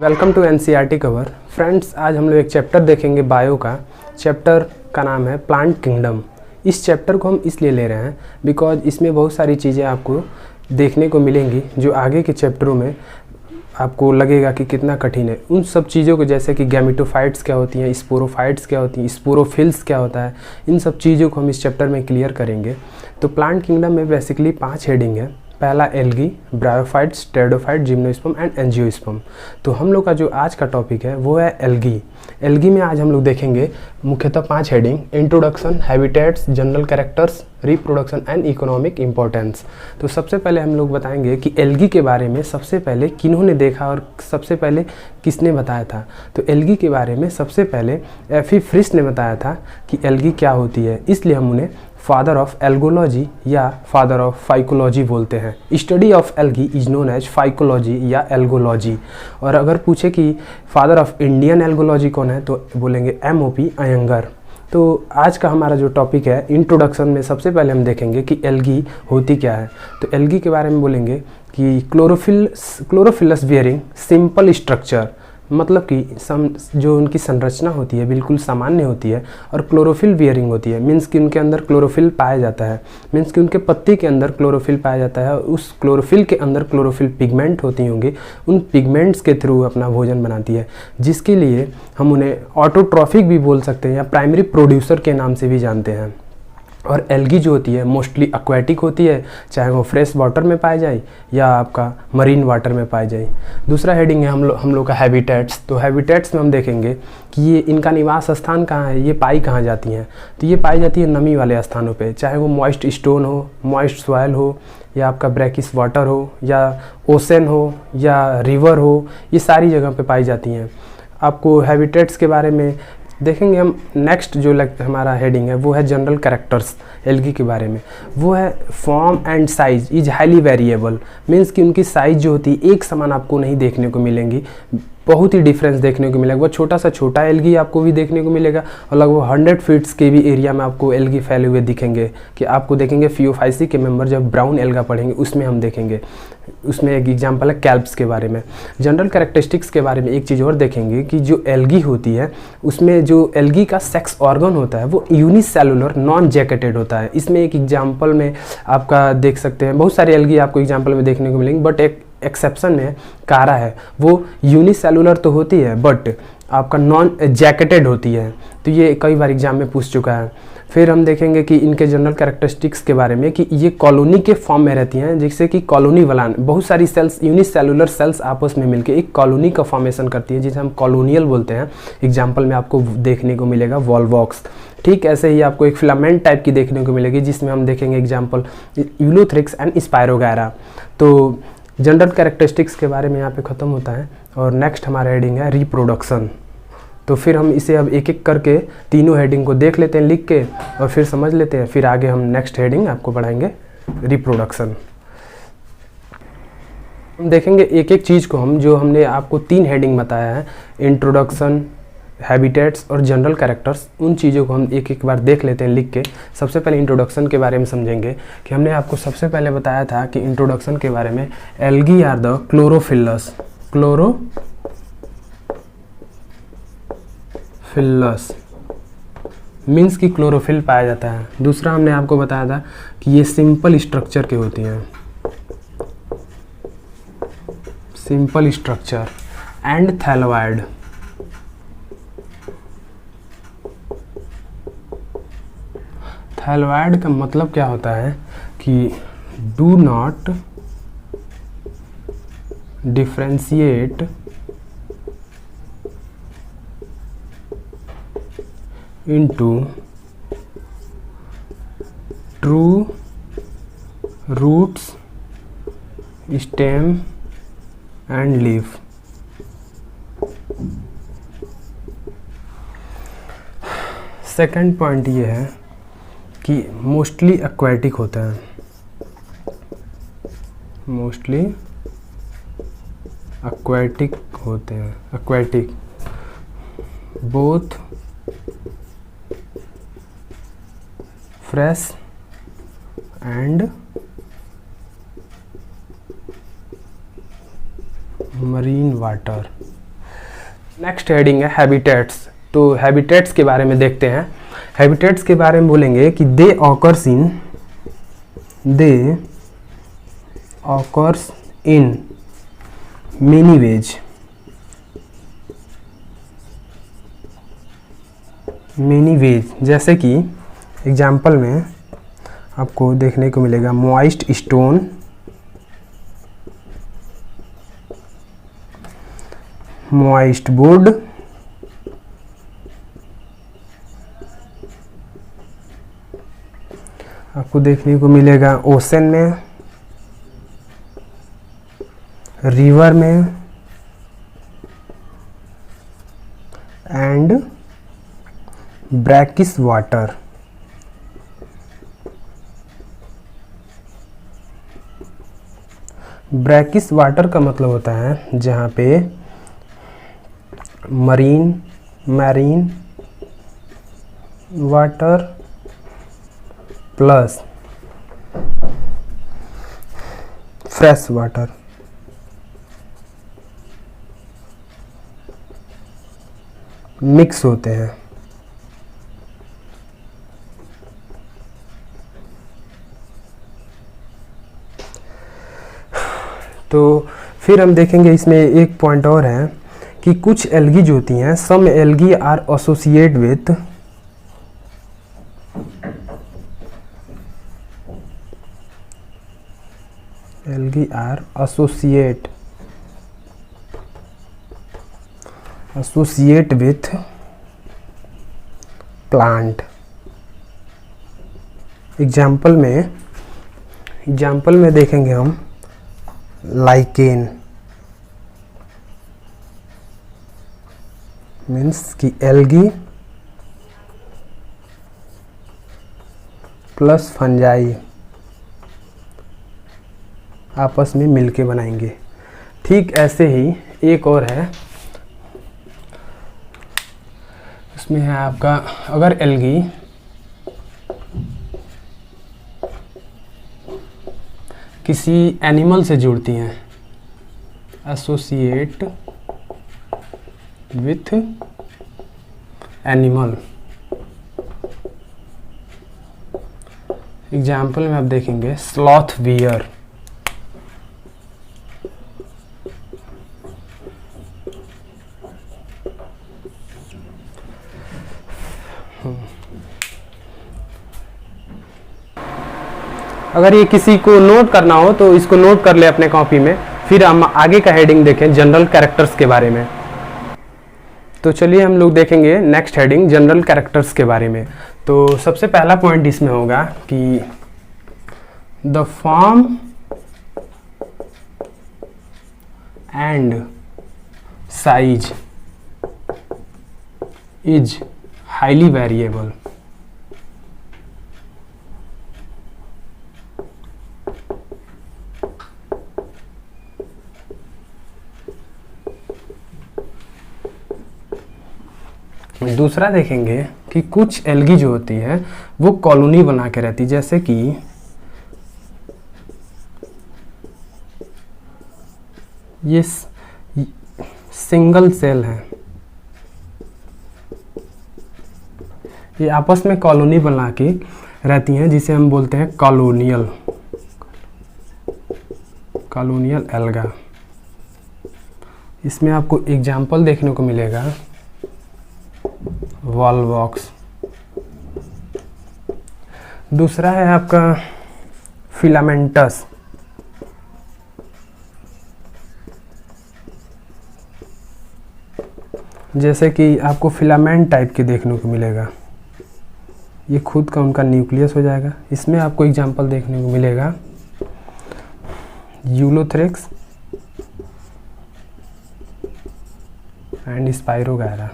Welcome to NCERT cover. Friends, आज हम लोग एक चैप्टर देखेंगे बायो का। चैप्टर का नाम है प्लांट किंगडम। इस चैप्टर को हम इसलिए ले रहे हैं बिकॉज इसमें बहुत सारी चीज़ें आपको देखने को मिलेंगी जो आगे के चैप्टरों में आपको लगेगा कि कितना कठिन है। उन सब चीज़ों को, जैसे कि गैमेटोफाइट्स क्या होती हैं, स्पोरोफाइट्स क्या होती हैं, स्पोरोफिल्स क्या होता है, इन सब चीज़ों को हम इस चैप्टर में क्लियर करेंगे। तो प्लांट किंगडम में बेसिकली 5 हेडिंग है। पहला algae, bryophytes, pteridophyte, gymnosperm and angiosperm. तो हम लोग का जो आज का टॉपिक है वो है एल्गी। एल्गी में आज हम लोग देखेंगे मुख्यतः 5 heading: introduction, habitats, general characters, reproduction and economic importance. तो सबसे पहले हम लोग बताएंगे कि एल्गी के बारे में सबसे पहले किन्होंने देखा और सबसे पहले किसने बताया था। तो एल्गी के बारे में सबसे पहले एफी फ्रिस ने बताया था कि एल्गी क्या होती है, इसलिए हम उन्हें फादर ऑफ एल्गोलॉजी या फादर ऑफ फाइकोलॉजी बोलते हैं। Study of algae is known as phycology या एल्गोलॉजी। और अगर पूछे कि फादर ऑफ इंडियन एल्गोलॉजी कौन है तो बोलेंगे MOP अयंगर। तो आज का हमारा जो टॉपिक है इंट्रोडक्शन में सबसे पहले हम देखेंगे कि एल्गी होती क्या है। तो एल्गी के बारे में बोलेंगे कि क्लोरोफिलस बियरिंग सिंपल स्ट्रक्चर, मतलब कि जो उनकी संरचना होती है बिल्कुल सामान्य होती है और क्लोरोफिल बियरिंग होती है। मीन्स कि उनके अंदर क्लोरोफिल पाया जाता है, मीन्स कि उनके पत्ती के अंदर क्लोरोफिल पाया जाता है। उस क्लोरोफिल के अंदर क्लोरोफिल पिगमेंट होती होंगी, उन पिगमेंट्स के थ्रू अपना भोजन बनाती है, जिसके लिए हम उन्हें ऑटोट्रॉफिक भी बोल सकते हैं या प्राइमरी प्रोड्यूसर के नाम से भी जानते हैं। और एल्गी जो होती है मोस्टली एक्वेटिक होती है, चाहे वो फ्रेश वाटर में पाए जाए या आपका मरीन वाटर में पाए जाए। दूसरा हेडिंग है हम लोग का हैबिटेट्स। तो हैबिटेट्स में हम देखेंगे कि ये इनका निवास स्थान कहाँ है, ये पाई कहाँ जाती हैं। तो ये पाई जाती है नमी वाले स्थानों पे, चाहे वो मॉइस्ट स्टोन हो, मॉइस्ट सॉइल हो, या आपका ब्रैकिस वाटर हो, या ओशन हो, या रिवर हो, ये सारी जगह पे पाई जाती हैं। आपको हैबिटेट्स के बारे में देखेंगे हम। नेक्स्ट जो हमारा हेडिंग है वो है जनरल कैरेक्टर्स एल्गी के बारे में। वो है form and size is highly variable. Means कि उनकी साइज जो होती है एक समान आपको नहीं देखने को मिलेंगी, बहुत ही डिफरेंस देखने को मिलेगा। वो छोटा सा छोटा एल्गी आपको भी देखने को मिलेगा और लगभग 100 फीट्स के भी एरिया में आपको एल्गी फैले हुए दिखेंगे। कि आपको देखेंगे फियोफाइसी के मेंबर जब ब्राउन एल्गा पढ़ेंगे उसमें हम देखेंगे। उसमें एक एग्जांपल है कैल्प्स के बारे में। जनरल कैरेक्टरिस्टिक्स के बारे में एक चीज़ और देखेंगे कि जो एल्गी होती है उसमें जो एल्गी का सेक्स ऑर्गन होता है वो यूनिसेलुलर नॉन जैकेटेड होता है। इसमें एक एग्जाम्पल में आपका देख सकते हैं, बहुत सारी एल्गी आपको एग्जाम्पल में देखने को मिलेंगे, बट एक एक्सेप्शन है, कारा है। वो यूनिसेलुलर तो होती है बट आपका नॉन जैकेटेड होती है। तो ये कई बार एग्जाम में पूछ चुका है। फिर हम देखेंगे कि इनके जनरल कैरेक्टरिस्टिक्स के बारे में कि ये कॉलोनी के फॉर्म में रहती हैं, जैसे कि कॉलोनी वाला बहुत सारी सेल्स, यूनिसेलुलर सेल्स आपस में मिलकर एक कॉलोनी का फॉर्मेशन करती है, जिसे हम कॉलोनियल बोलते हैं। एग्जाम्पल में आपको देखने को मिलेगा वॉल्वॉक्स। ठीक ऐसे ही आपको एक फिलामेंट टाइप की देखने को मिलेगी, जिसमें हम देखेंगे एग्जाम्पल यूलोथ्रिक्स एंड स्पायरोगैरा। तो जनरल कैरेक्टरिस्टिक्स के बारे में यहाँ पे ख़त्म होता है। और नेक्स्ट हमारा हेडिंग है रिप्रोडक्शन। तो फिर हम इसे अब एक एक करके तीनों हेडिंग को देख लेते हैं लिख के और फिर समझ लेते हैं। फिर आगे हम नेक्स्ट हेडिंग आपको पढ़ाएंगे रिप्रोडक्शन। हम देखेंगे एक एक चीज़ को, हम जो हमने आपको 3 हेडिंग बताया है, इंट्रोडक्शन, हैबिटेट्स और जनरल कैरेक्टर्स, उन चीज़ों को हम एक एक बार देख लेते हैं लिख के। सबसे पहले इंट्रोडक्शन के बारे में समझेंगे कि हमने आपको सबसे पहले बताया था कि इंट्रोडक्शन के बारे में algae are the chlorophyllous means कि क्लोरोफिल पाया जाता है। दूसरा हमने आपको बताया था कि ये सिंपल स्ट्रक्चर की होती हैं, simple structure and thalloid. Thalloid का मतलब क्या होता है कि do not differentiate into true roots, stem and leaf। Second point ये है कि मोस्टली एक्वेटिक होता है, मोस्टली एक्वेटिक होते हैं। Aquatic both fresh and marine water. Next heading है हैबिटेट्स। तो हैबिटेट्स के बारे में देखते हैं। हैबिटेट्स के बारे में बोलेंगे कि दे ऑकर्स इन मेनी वेज। जैसे कि एग्जाम्पल में आपको देखने को मिलेगा मॉइस्ट स्टोन, मॉइस्ट वुड, आपको देखने को मिलेगा ओशन में, रिवर में and brackish water. Brackish water का मतलब होता है जहाँ पे marine water plus fresh water mix होते हैं। तो फिर हम देखेंगे इसमें एक पॉइंट और है कि कुछ एल्गी जो होती हैं, some algae are associate with associate with plant। Example में देखेंगे हम लाइकेन मीन्स कि एल्गी प्लस फंजाई आपस में मिलके बनाएंगे। ठीक ऐसे ही एक और है, उसमें है आपका अगर एल्गी किसी एनिमल से जुड़ती हैं, एसोसिएट विथ एनिमल। एग्जाम्पल में आप देखेंगे स्लॉथ बियर, अगर ये किसी को नोट करना हो तो इसको नोट कर ले अपने कॉपी में। फिर हम आगे का हेडिंग देखें जनरल कैरेक्टर्स के बारे में। तो चलिए हम लोग देखेंगे नेक्स्ट हेडिंग जनरल कैरेक्टर्स के बारे में। तो सबसे पहला पॉइंट इसमें होगा कि the form and size is highly variable. दूसरा देखेंगे कि कुछ एल्गी जो होती है वो कॉलोनी बना के रहती, जैसे कि ये सिंगल सेल है, ये आपस में कॉलोनी बना के रहती हैं जिसे हम बोलते हैं कॉलोनियल एल्गा। इसमें आपको एग्जाम्पल देखने को मिलेगा वॉलवॉक्स। दूसरा है आपका फिलामेंटस, जैसे कि आपको फिलामेंट टाइप के देखने को मिलेगा, ये खुद का उनका न्यूक्लियस हो जाएगा। इसमें आपको एग्जाम्पल देखने को मिलेगा यूलोथ्रिक्स एंड स्पाइरोगैरा।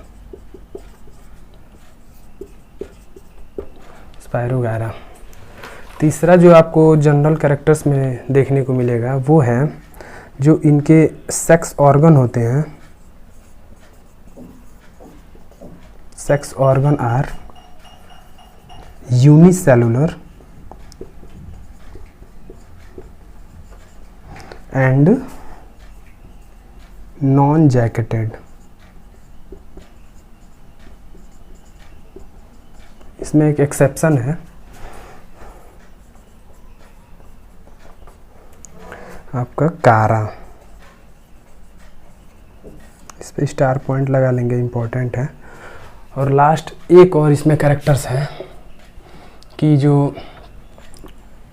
तीसरा जो आपको जनरल कैरेक्टर्स में देखने को मिलेगा वो है जो इनके सेक्स ऑर्गन होते हैं। Sex organ are unicellular and non jacketed. इसमें एक एक्सेप्शन है, आपका कारा। इस पे स्टार पॉइंट लगा लेंगे, इम्पोर्टेंट है। और लास्ट एक और इसमें कैरेक्टर्स है कि जो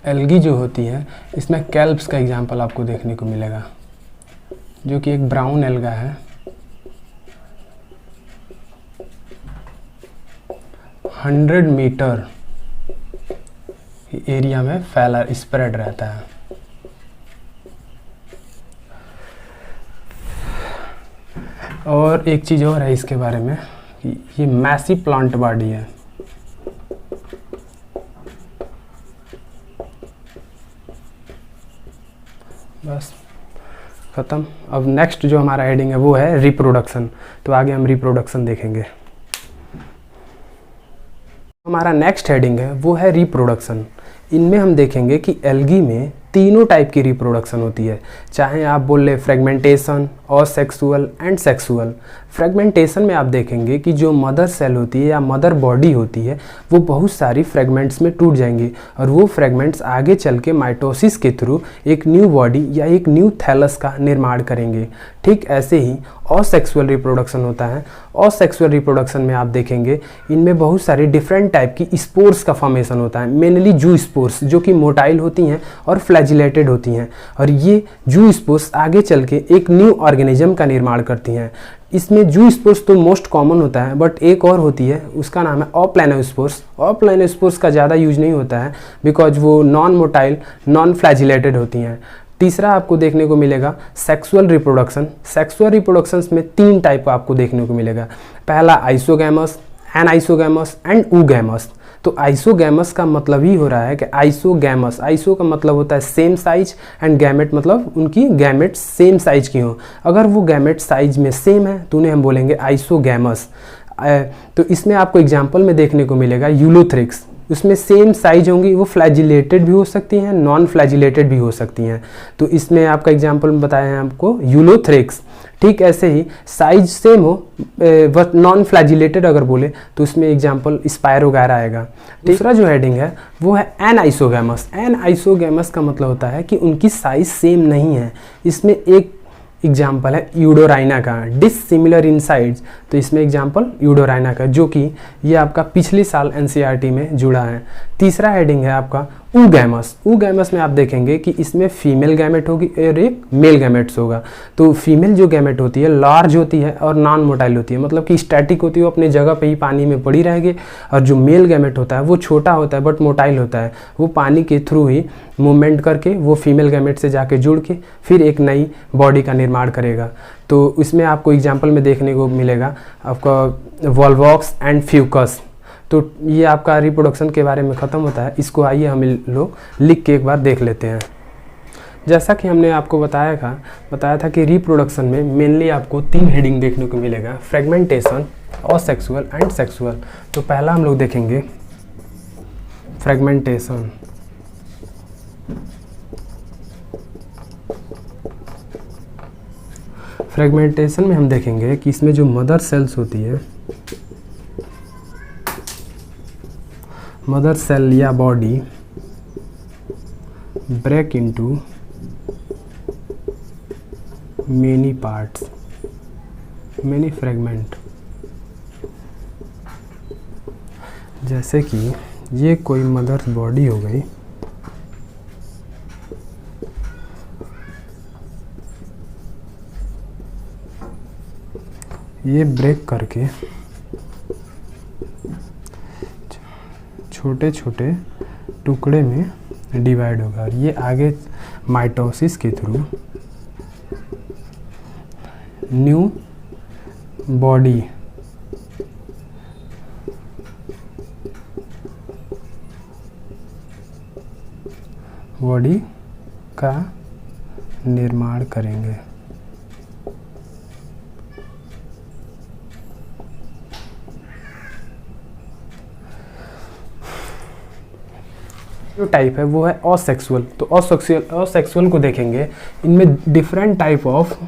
एल्गी जो होती है, इसमें कैल्प्स का एग्जांपल आपको देखने को मिलेगा, जो कि एक ब्राउन एल्गा है। 100 मीटर एरिया में फैला स्प्रेड रहता है। और एक चीज़ और है इसके बारे में कि ये मैसिव प्लांट बॉडी है। बस ख़त्म। अब नेक्स्ट जो हमारा हेडिंग है वो है रिप्रोडक्शन। तो आगे हम रिप्रोडक्शन देखेंगे। हमारा नेक्स्ट हेडिंग है वो है रिप्रोडक्शन। इनमें हम देखेंगे कि एल्गी में तीनों टाइप की रिप्रोडक्शन होती है, चाहे आप बोल ले fragmentation, asexual and sexual. Fragmentation में आप देखेंगे कि जो मदर सेल होती है या मदर बॉडी होती है वो बहुत सारी फ्रेगमेंट्स में टूट जाएंगी और वो फ्रेगमेंट्स आगे चल के माइटोसिस के थ्रू एक न्यू बॉडी या एक न्यू थैलस का निर्माण करेंगे। ठीक ऐसे ही असेक्सुअल रिप्रोडक्शन होता है। असेक्सुअल रिप्रोडक्शन में आप देखेंगे इनमें बहुत सारी डिफरेंट टाइप की स्पोर्स का फॉर्मेशन होता है, मेनली जू स्पोर्स, जो कि मोटाइल होती हैं और फ्लैजिलेटेड होती हैं। और ये जू स्पोर्स आगे चल के एक न्यू ऑर्गेनिज्म का निर्माण करती हैं। इसमें जू स्पोर्स तो मोस्ट कॉमन होता है, बट एक और होती है, उसका नाम है ऑप्लानोस्पोर्स। ऑप्लानोस्पोर्स का ज़्यादा यूज नहीं होता है बिकॉज वो नॉन मोटाइल, नॉन फ्लैजिलेटेड होती हैं। तीसरा आपको देखने को मिलेगा सेक्सुअल रिप्रोडक्शन। सेक्सुअल रिप्रोडक्शंस में 3 टाइप का आपको देखने को मिलेगा। पहला आइसोगैमस, एनाइसोगैमस एंड ऊगैमस। तो आइसोगैमस का मतलब ही हो रहा है कि आइसोगैमस, आइसो का मतलब होता है सेम साइज एंड गैमेट मतलब उनकी गैमेट्स सेम साइज की हो। अगर वो गैमेट साइज में सेम है तो उन्हें हम बोलेंगे आइसोगैमस। तो इसमें आपको एग्जांपल में देखने को मिलेगा यूलोथ्रिक्स। उसमें सेम साइज होंगी, वो फ्लैजिलेटेड भी हो सकती हैं, नॉन फ्लैजिलेटेड भी हो सकती हैं। तो इसमें आपका एग्जांपल में बताया है आपको यूलोथ्रिक्स। ठीक ऐसे ही साइज सेम हो बट नॉन फ्लैजिलेटेड अगर बोले तो उसमें एग्जांपल स्पायरोगैरा आएगा। दूसरा जो हेडिंग है वो है एनाइसोगैमस। एनाइसोगैमस का मतलब होता है कि उनकी साइज सेम नहीं है। इसमें एक एग्जाम्पल है यूडोराइना का, डिसिमिलर इन साइज। तो इसमें एग्जाम्पल यूडोराइना का, जो कि ये आपका पिछले साल एनसीईआरटी में जुड़ा है। तीसरा हेडिंग है आपका ऊगैमस। ऊगैमस में आप देखेंगे कि इसमें फीमेल गैमेट होगी और एक मेल गैमेट्स होगा। तो फीमेल जो गैमेट होती है लार्ज होती है और नॉन मोटाइल होती है, मतलब कि स्टैटिक होती है, वो अपने जगह पे ही पानी में पड़ी रहेगी। और जो मेल गैमेट होता है वो छोटा होता है बट मोटाइल होता है, वो पानी के थ्रू ही मूवमेंट करके वो फीमेल गैमेट से जाके जुड़ के फिर एक नई बॉडी का निर्माण करेगा। तो इसमें आपको एग्जाम्पल में देखने को मिलेगा आपका वॉल्वॉक्स एंड फ्यूकस। तो ये आपका रिप्रोडक्शन के बारे में ख़त्म होता है। इसको आइए हम लोग लिख के एक बार देख लेते हैं। जैसा कि हमने आपको बताया था कि रिप्रोडक्शन में मेनली आपको 3 हेडिंग देखने को मिलेगा, फ्रेगमेंटेशन, असेक्सुअल एंड सेक्सुअल। तो पहला हम लोग देखेंगे फ्रेगमेंटेशन। फ्रेगमेंटेशन में हम देखेंगे कि इसमें जो मदर सेल्स होती है, मदर सेल या body break into many parts, many fragment. जैसे कि ये कोई मदर बॉडी हो गई, ये ब्रेक करके छोटे छोटे टुकड़े में डिवाइड होगा और ये आगे माइटोसिस के थ्रू न्यू बॉडी का निर्माण करेंगे। जो टाइप है वो है असेक्सुअल। तो असेक्सुअल को देखेंगे, इनमें डिफरेंट टाइप ऑफ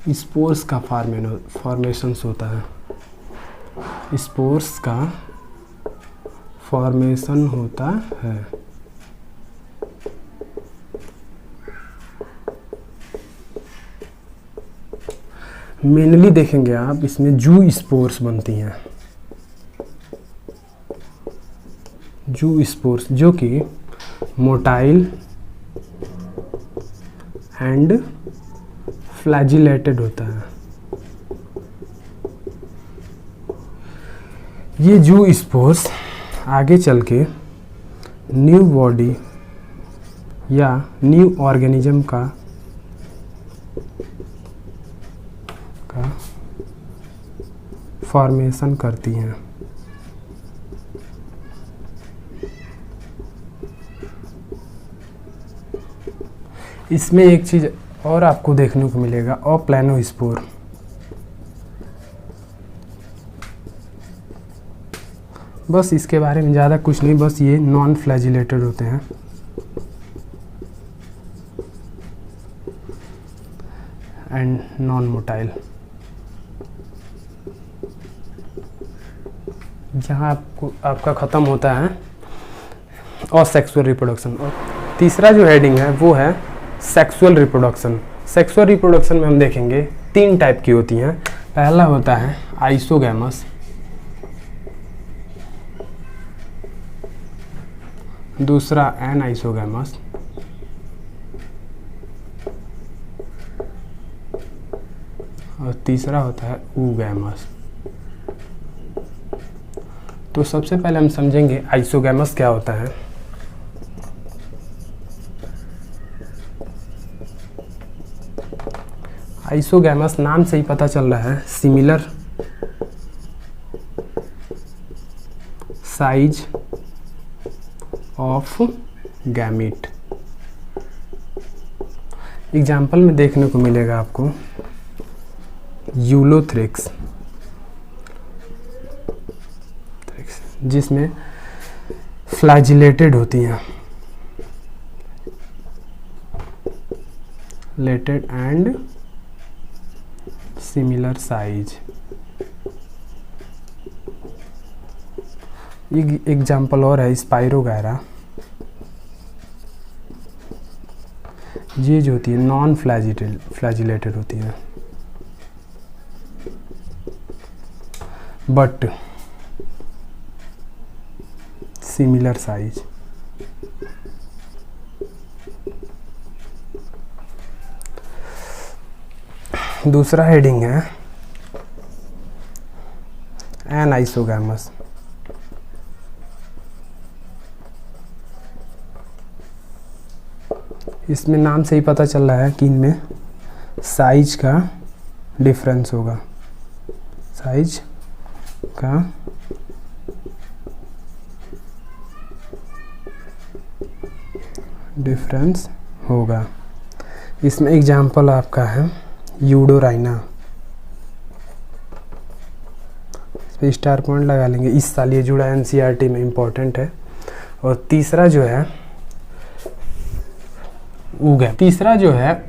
स्पोर्स का फॉर्मेशंस होता है, स्पोर्स का फॉर्मेशन होता है। मेनली देखेंगे आप इसमें जू स्पोर्स बनती हैं, जू स्पोर्स, जो कि मोटाइल एंड फ्लैजिलेटेड होता है। ये जू स्पोर्स आगे चल के न्यू बॉडी या न्यू ऑर्गेनिज्म का फॉर्मेशन करती हैं। इसमें एक चीज़ और आपको देखने को मिलेगा, अप्लैनोस्पोर। बस इसके बारे में ज़्यादा कुछ नहीं, बस ये नॉन फ्लैजिलेटेड होते हैं एंड नॉन मोटाइल। जहाँ आपका ख़त्म होता है और सेक्सुअल रिप्रोडक्शन। और तीसरा जो हेडिंग है वो है सेक्सुअल रिप्रोडक्शन। सेक्सुअल रिप्रोडक्शन में हम देखेंगे 3 टाइप की होती हैं। पहला होता है आइसोगैमस, दूसरा एनाइसोगैमस, और तीसरा होता है oogamous। तो सबसे पहले हम समझेंगे आइसोगैमस क्या होता है। आइसोगैमस नाम से ही पता चल रहा है, similar size of gamete. Example में देखने को मिलेगा आपको यूलोथ्रिक्स, जिसमें फ्लैजिलेटेड होती हैं, लेटेड एंड सिमिलर साइज। एक एग्जाम्पल और है स्पाइरोगैरा, ये जो होती है नॉन फ्लैजिलेटेड होती है बट सिमिलर साइज। दूसरा हेडिंग है एनाइसोगैमस। इसमें नाम से ही पता चल रहा है कि इनमें साइज का डिफरेंस होगा, साइज का डिफरेंस होगा। इसमें एग्जाम्पल आपका है यूडोराइना। इस पर स्टार पॉइंट लगा लेंगे, इस साल ये जुड़ा एनसीईआरटी में इम्पोर्टेंट है। और तीसरा जो है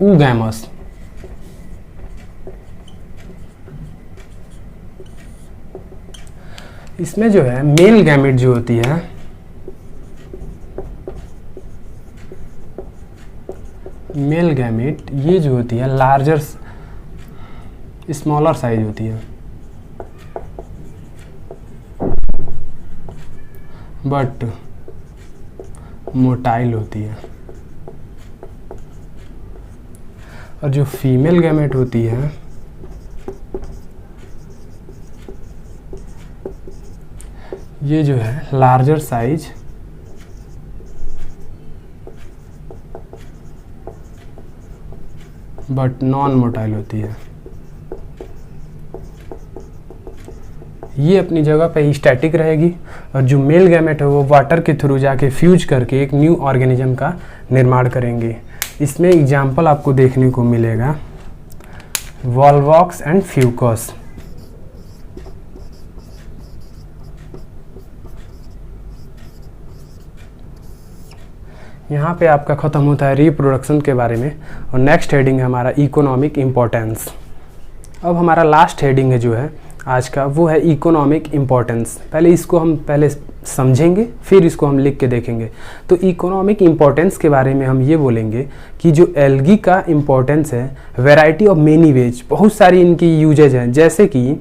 oogamous। इसमें जो है मेल गैमेट जो होती है, मेल गैमेट ये जो होती है लार्जर स्मॉलर साइज होती है बट मोटाइल होती है। और जो फीमेल गैमेट होती है ये जो है larger size but non motile होती है। ये अपनी जगह पे ही स्टैटिक रहेगी और जो मेल गैमेट है वो वाटर के थ्रू जाके फ्यूज करके एक न्यू ऑर्गेनिज्म का निर्माण करेंगे। इसमें एग्जाम्पल आपको देखने को मिलेगा वॉल्वॉक्स एंड फ्यूकस। यहाँ पे आपका ख़त्म होता है रिप्रोडक्शन के बारे में और नेक्स्ट हेडिंग है हमारा इकोनॉमिक इम्पोर्टेंस। अब हमारा लास्ट हेडिंग है जो है आज का, वो है इकोनॉमिक इम्पोर्टेंस। पहले इसको हम पहले समझेंगे, फिर इसको हम लिख के देखेंगे। तो इकोनॉमिक इम्पोर्टेंस के बारे में हम ये बोलेंगे कि जो एल्गी का इम्पोर्टेंस है, वैरायटी ऑफ मेनी वेज, बहुत सारी इनकी यूजेज हैं। जैसे कि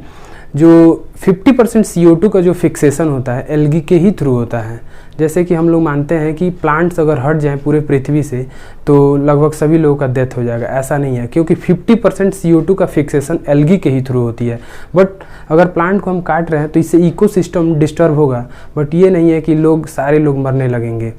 जो 50% CO2 का जो फिक्सेशन होता है एल्गी के ही थ्रू होता है। जैसे कि हम लोग मानते हैं कि प्लांट्स अगर हट जाएं पूरे पृथ्वी से तो लगभग सभी लोगों का डेथ हो जाएगा, ऐसा नहीं है, क्योंकि 50% CO2 का फिक्सेशन एल्गी के ही थ्रू होती है। बट अगर प्लांट को हम काट रहे हैं तो इससे इकोसिस्टम डिस्टर्ब होगा, बट ये नहीं है कि सारे लोग मरने लगेंगे।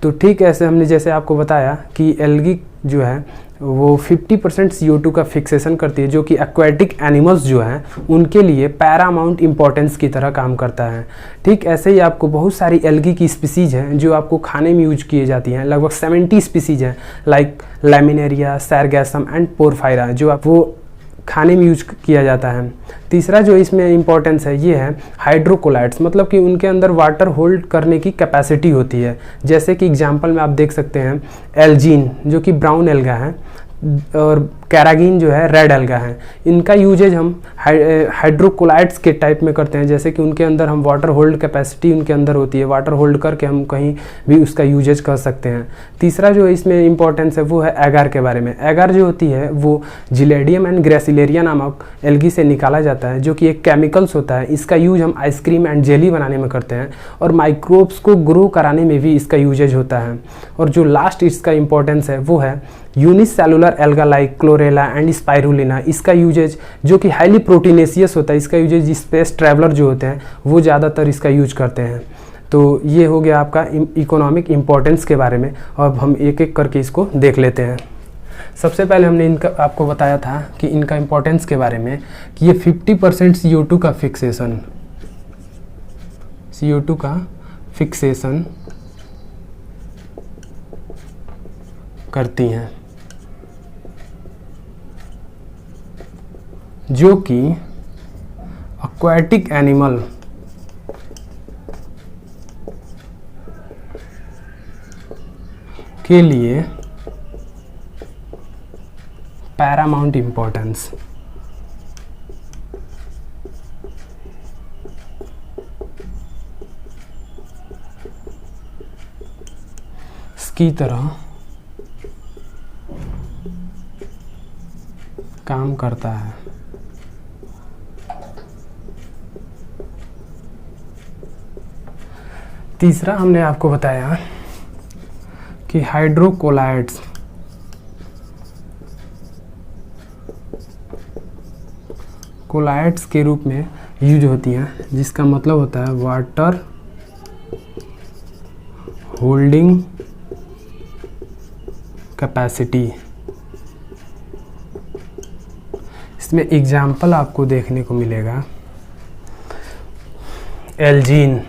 तो ठीक ऐसे हमने जैसे आपको बताया कि एल्गी जो है वो 50% CO2 का फिक्सेशन करती है, जो कि एक्वाटिक एनिमल्स जो हैं उनके लिए पैरामाउंट इंपॉर्टेंस की तरह काम करता है। ठीक ऐसे ही आपको बहुत सारी एल्गी की स्पीसीज हैं जो आपको खाने में यूज किए जाती हैं। लगभग 70 स्पीसीज हैं, लाइक लैमिनेरिया, सैरगैसम एंड पोरफायरा, जो आप वो खाने में यूज किया जाता है। तीसरा जो इसमें इम्पोर्टेंस है ये है हाइड्रोकोलाइड्स, मतलब कि उनके अंदर वाटर होल्ड करने की कैपेसिटी होती है। जैसे कि एग्जांपल में आप देख सकते हैं एल्जीन जो कि ब्राउन एल्गा है, और कैरागिन जो है रेड एल्गा है। इनका यूजेज हम हाइड्रोकोलाइड्स के टाइप में करते हैं, जैसे कि उनके अंदर हम वाटर होल्ड कैपेसिटी उनके अंदर होती है, वाटर होल्ड करके हम कहीं भी उसका यूजेज कर सकते हैं। तीसरा जो इसमें इंपॉर्टेंस है वो है एगार के बारे में। एगार जो होती है वो जिलेडियम एंड ग्रेसिलेरिया नामक एल्गी से निकाला जाता है, जो कि एक केमिकल्स होता है। इसका यूज हम आइसक्रीम एंड जेली बनाने में करते हैं, और माइक्रोब्स को ग्रो कराने में भी इसका यूजेज होता है। और जो लास्ट इसका इंपॉर्टेंस है वो है unicellular alga like chlorella and spirulina. इसका यूजेज जो कि हाईली प्रोटीनेशियस होता है, इसका यूजेज स्पेस ट्रैवलर जो होते हैं वो ज़्यादातर इसका यूज करते हैं। तो ये हो गया आपका इकोनॉमिक इम्पोर्टेंस के बारे में। अब हम एक एक करके इसको देख लेते हैं। सबसे पहले हमने इनका आपको बताया था कि इनका इम्पोर्टेंस के बारे में कि ये 50% CO2 का फिक्सेशन, CO2 का फिक्सेशन करती हैं, जो कि एक्वाटिक एनिमल के लिए पैरामाउंट इंपॉर्टेंस। की तरह काम करता है। तीसरा हमने आपको बताया कि हाइड्रोकोलाइड्स कोलाइड्स के रूप में यूज होती हैं, जिसका मतलब होता है वाटर होल्डिंग कैपेसिटी। इसमें एग्जाम्पल आपको देखने को मिलेगा एल्जीन,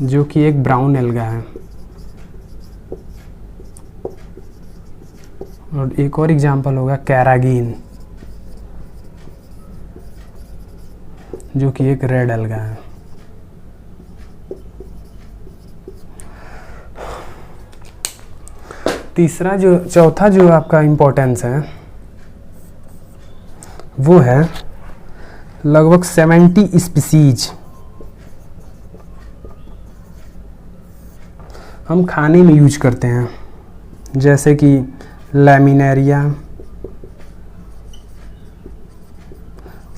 जो कि एक ब्राउन एल्गा है, और एक और एग्जाम्पल होगा कैरागिन, जो कि एक रेड एल्गा है। चौथा जो आपका इम्पोर्टेंस है वो है लगभग 70 स्पीसीज हम खाने में यूज करते हैं, जैसे कि लैमिनेरिया,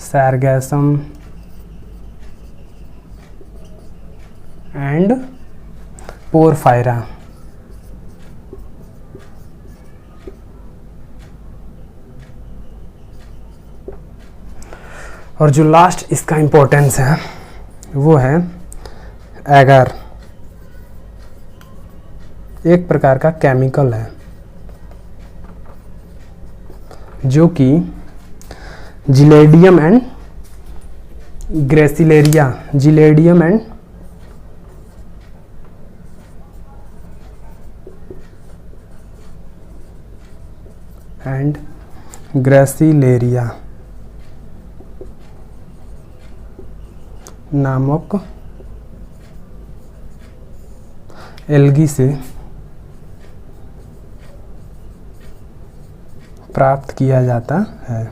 सैरगैसम एंड पोरफायरा। और जो लास्ट इसका इम्पोर्टेंस है वो है एगार, एक प्रकार का केमिकल है जो कि gelidium and gracilaria, gelidium and gracilaria नामक एल्गी से प्राप्त किया जाता है,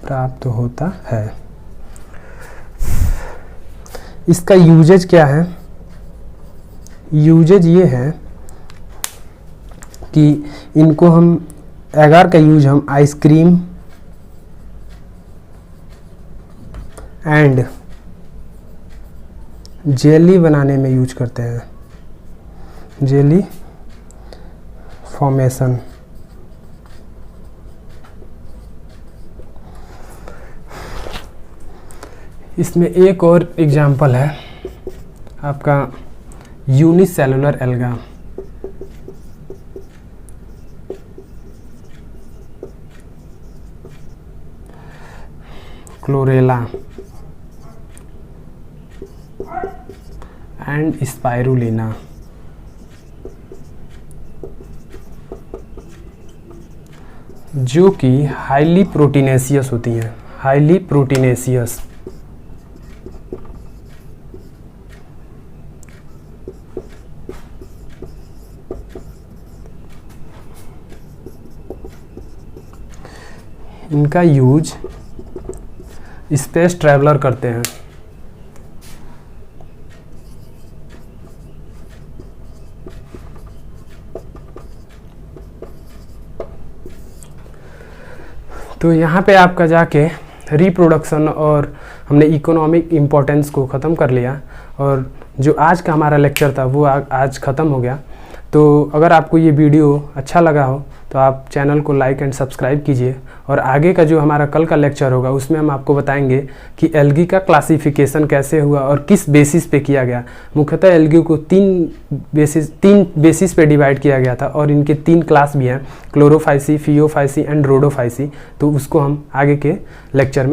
प्राप्त होता है। इसका यूजेज क्या है? यूजेज ये है कि इनको हम एगार का यूज हम आइसक्रीम एंड जेली बनाने में यूज करते हैं, जेली फॉर्मेशन। इसमें एक और एग्जाम्पल है आपका unicellular alga. Chlorella and spirulina. जो कि हाईली प्रोटीनेशियस होती हैं, हाईली प्रोटीनेशियस। इनका यूज स्पेस ट्रैवलर करते हैं। तो यहाँ पे आपका जाके रिप्रोडक्शन और हमने इकोनॉमिक इम्पोर्टेंस को ख़त्म कर लिया, और जो आज का हमारा लेक्चर था वो आज ख़त्म हो गया। तो अगर आपको ये वीडियो अच्छा लगा हो तो आप चैनल को लाइक एंड सब्सक्राइब कीजिए, और आगे का जो हमारा कल का लेक्चर होगा उसमें हम आपको बताएंगे कि एल्गी का क्लासिफिकेशन कैसे हुआ और किस बेसिस पे किया गया। मुख्यतः एल्गी को तीन बेसिस पे डिवाइड किया गया था, और इनके 3 क्लास भी हैं, क्लोरोफाइसी, फियोफाइसी एंड रोडोफाइसी। तो उसको हम आगे के लेक्चर में